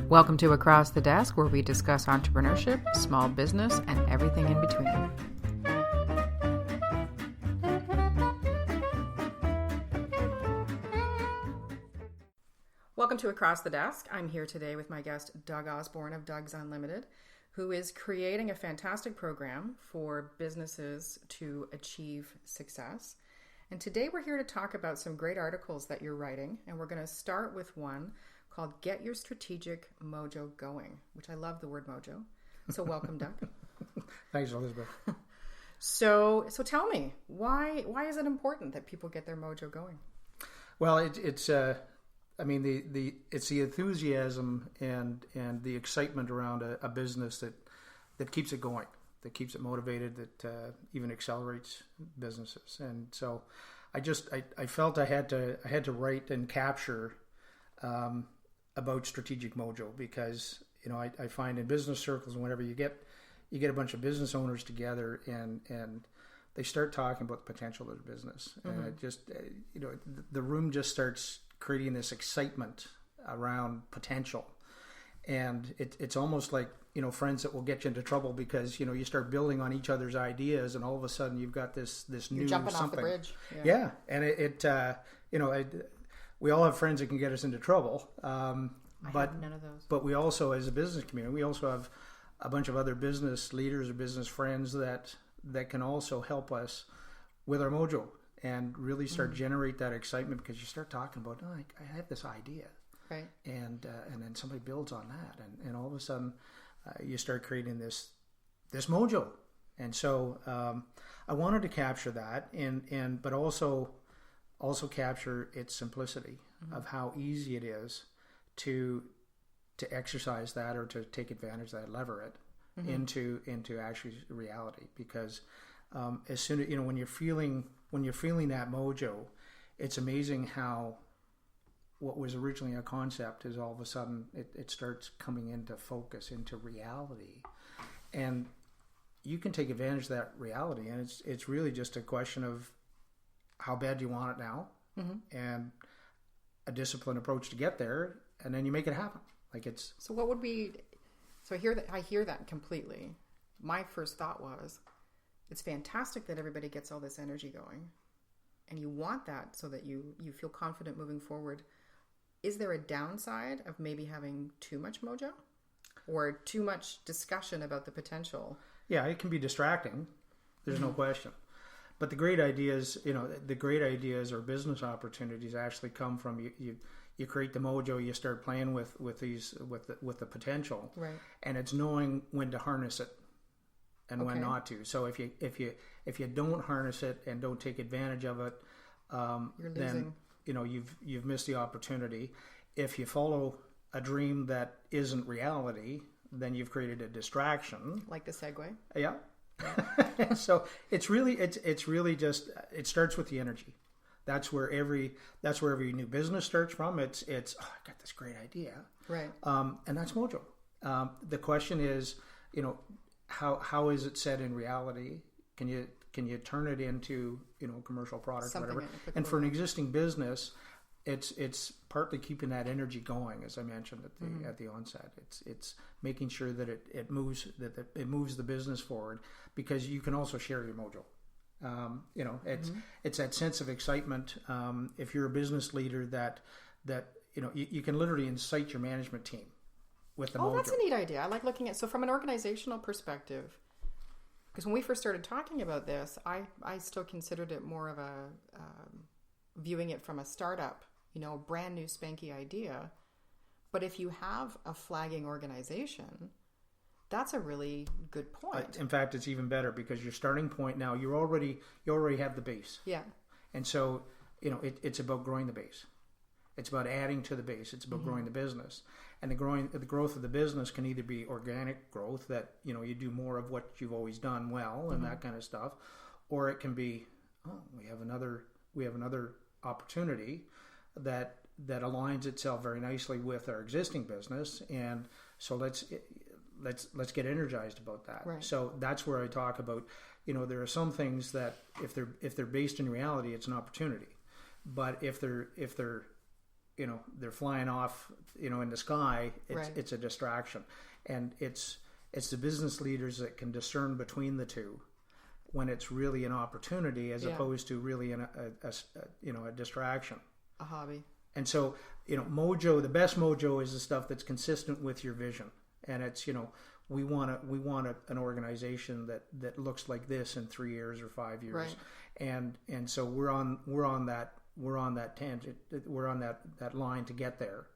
Welcome to Across the Desk, where we discuss entrepreneurship, small business, and everything in between. Welcome to Across the Desk. I'm here today with my guest, Doug Osborne of Doug's Unlimited, who is creating a fantastic program for businesses to achieve success. And today we're here to talk about some great articles that you're writing, and we're going to start with one called Get Your Strategic Mojo Going, which I love the word mojo. So welcome, Doug. Thanks, Elizabeth. So tell me, why is it important that people get their mojo going? Well, it's the enthusiasm and the excitement around a business that keeps it going, that keeps it motivated, that even accelerates businesses. And so I felt I had to write and capture about strategic mojo, because I find in business circles, whenever you get a bunch of business owners together and they start talking about the potential of their business, mm-hmm. and it just the room just starts creating this excitement around potential, and it's almost like friends that will get you into trouble, because you start building on each other's ideas, and all of a sudden you've got this new You're jumping something. Off the bridge. Yeah, and we all have friends that can get us into trouble. I have none of those. But we also, as a business community, we also have a bunch of other business leaders or business friends that can also help us with our mojo and really start generate that excitement, because you start talking about, I have this idea, right? And then somebody builds on that, and all of a sudden you start creating this mojo. And so I wanted to capture that, but also capture its simplicity, mm-hmm. of how easy it is to exercise that, or to take advantage of that, lever it, mm-hmm. into actually reality. Because as soon as when you're feeling that mojo, it's amazing how what was originally a concept is all of a sudden it starts coming into focus, into reality, and you can take advantage of that reality. And it's really just a question of how bad do you want it now, mm-hmm. and a disciplined approach to get there, and then you make it happen. So what would be? So I hear that completely. My first thought was, it's fantastic that everybody gets all this energy going, and you want that so that you feel confident moving forward. Is there a downside of maybe having too much mojo, or too much discussion about the potential? Yeah, it can be distracting. There's mm-hmm. no question. But the great ideas, or business opportunities actually come from you create the mojo, you start playing with the potential, right? And it's knowing when to harness it and when not to. So if you don't harness it and don't take advantage of it, you're losing. Then you've missed the opportunity. If you follow a dream that isn't reality, then you've created a distraction. Like the Segway. Yeah. So it's really just, it starts with the energy. That's where every new business starts from. It's I got this great idea, right? And that's mojo. The question is, how is it set in reality? Can you turn it into commercial product, something, whatever? And for an existing business, it's partly keeping that energy going, as I mentioned at the onset. It's making sure that it moves the business forward, because you can also share your mojo. It's that sense of excitement. If you're a business leader, that you can literally incite your management team with the mojo. Oh, that's a neat idea. I like looking at, so from an organizational perspective, because when we first started talking about this, I still considered it more of a viewing it from a startup, a brand new spanky idea. But if you have a flagging organization, that's a really good point. In fact, it's even better, because your starting point now, you already have the base. Yeah. And so, it's about growing the base. It's about adding to the base. It's about mm-hmm. growing the business. And the growth of the business can either be organic growth, that, you do more of what you've always done well, and mm-hmm. that kind of stuff, or it can be, we have another opportunity that aligns itself very nicely with our existing business, and so let's get energized about that. Right. So that's where I talk about, there are some things that if they're based in reality, it's an opportunity. But if they're they're flying off, in the sky. Right. It's a distraction, and it's the business leaders that can discern between the two when it's really an opportunity as opposed to really a distraction, a hobby. And so, Mojo, the best Mojo is the stuff that's consistent with your vision, and it's we want an organization that looks like this in 3 years or 5 years, right. and so we're on that tangent, we're on that line to get there,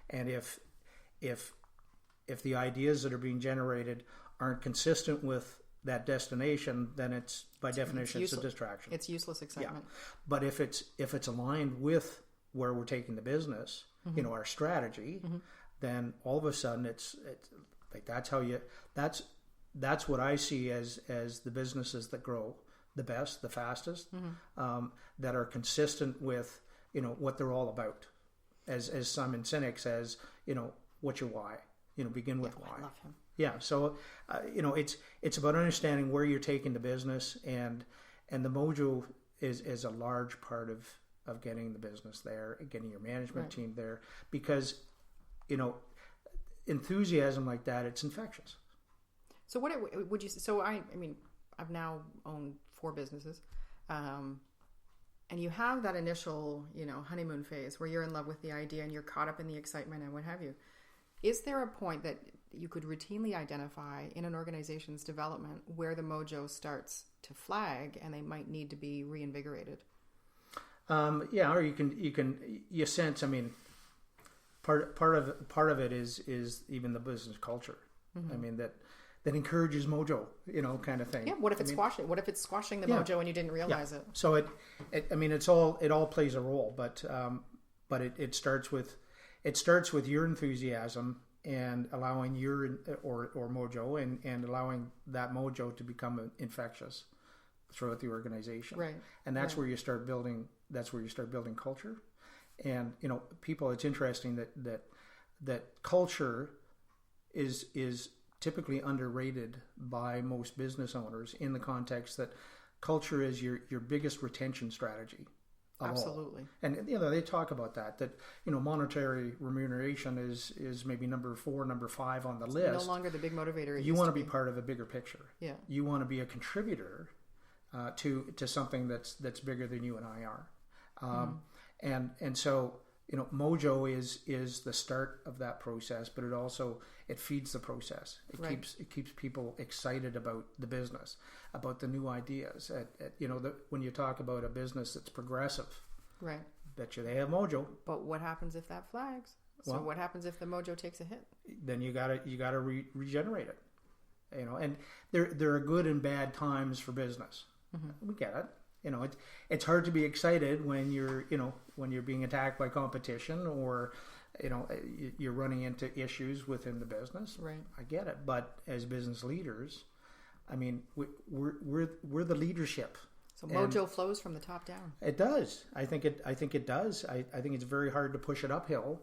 and if the ideas that are being generated aren't consistent with that destination, then it's by definition it's a distraction. It's useless excitement. Yeah. But if it's aligned with where we're taking the business, mm-hmm. Our strategy, mm-hmm. then all of a sudden it's like that's what I see as the businesses that grow the best, the fastest, mm-hmm. That are consistent with what they're all about. As Simon Sinek says, what's your why? Begin with why. I love him. Yeah, so it's about understanding where you're taking the business, and the Mojo is a large part of getting the business there, getting your management right. team there, because enthusiasm like that, it's infectious. So what would you? So I mean, I've now owned 4 businesses, and you have that initial honeymoon phase where you're in love with the idea and you're caught up in the excitement and what have you. Is there a point that you could routinely identify in an organization's development where the Mojo starts to flag and they might need to be reinvigorated? Yeah, or you sense. I mean, part of it is even the business culture. Mm-hmm. I mean that encourages Mojo, kind of thing. Yeah. What if it's squashing? What if it's squashing the Mojo and you didn't realize it? So it all plays a role, but it starts with your enthusiasm and allowing your or Mojo and allowing that Mojo to become infectious throughout the organization. Right. And that's right. where you start building. That's where you start building culture. And people. It's interesting that culture is typically underrated by most business owners in the context that culture is your biggest retention strategy. Absolutely. And they talk about that monetary remuneration is maybe number 4, number 5 on the list. No longer the big motivator. You want to be part of a bigger picture. Yeah. You want to be a contributor to something that's bigger than you and I are. And so Mojo is the start of that process, but it feeds the process. It keeps people excited about the business, about the new ideas. When you talk about a business that's progressive, right? Bet you they have Mojo. But what happens if that flags? So what happens if the Mojo takes a hit? Then you gotta regenerate it. And there are good and bad times for business. Mm-hmm. We get it. It's hard to be excited when you're being attacked by competition or you're running into issues within the business. Right. I get it, but as business leaders, I mean, we're the leadership. So Mojo flows from the top down. It does. I think it does. I think it's very hard to push it uphill,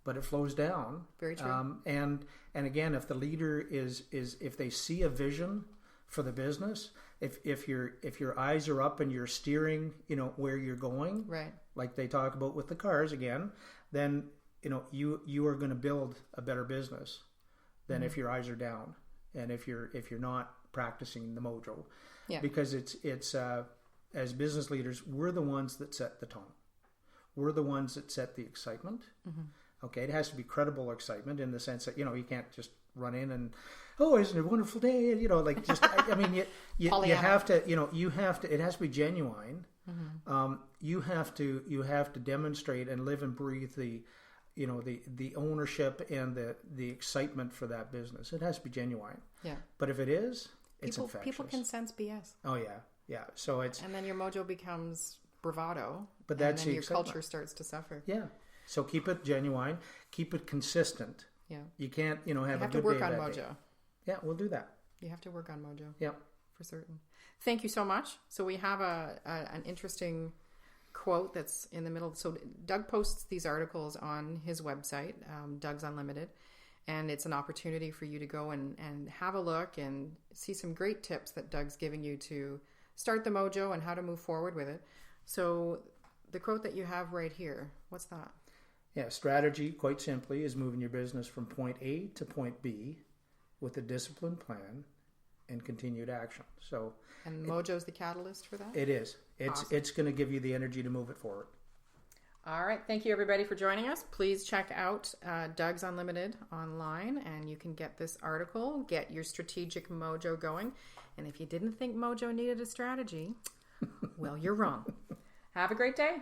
but it flows down. Very true. And again, if the leader is if they see a vision for the business, if your eyes are up and you're steering, where you're going, right? Like they talk about with the cars again, then you are going to build a better business than if your eyes are down and if you're not practicing the Mojo. Yeah. Because it's as business leaders, we're the ones that set the tone. We're the ones that set the excitement. Mm-hmm. Okay, it has to be credible excitement in the sense that you can't just run in and isn't it a wonderful day? You have to it has to be genuine. Mm-hmm. You have to demonstrate and live and breathe the ownership and the excitement for that business. It has to be genuine. Yeah. But if it is, it's infectious. People can sense BS. Oh yeah. So it's and then your Mojo becomes bravado. But that's and then your excitement. culture starts to suffer. Yeah. So keep it genuine, keep it consistent. Yeah. You can't have a good day. You have to work on Mojo. Day. Yeah, we'll do that. You have to work on Mojo. Yeah. For certain. Thank you so much. So we have an interesting quote that's in the middle. So Doug posts these articles on his website, Doug's Unlimited, and it's an opportunity for you to go and have a look and see some great tips that Doug's giving you to start the Mojo and how to move forward with it. So the quote that you have right here, what's that? Yeah, strategy, quite simply, is moving your business from point A to point B with a disciplined plan and continued action. So, and Mojo's the catalyst for that? It is. Awesome. It's going to give you the energy to move it forward. All right. Thank you, everybody, for joining us. Please check out Doug's Unlimited online, and you can get this article, get your strategic mojo going. And if you didn't think Mojo needed a strategy, well, you're wrong. Have a great day.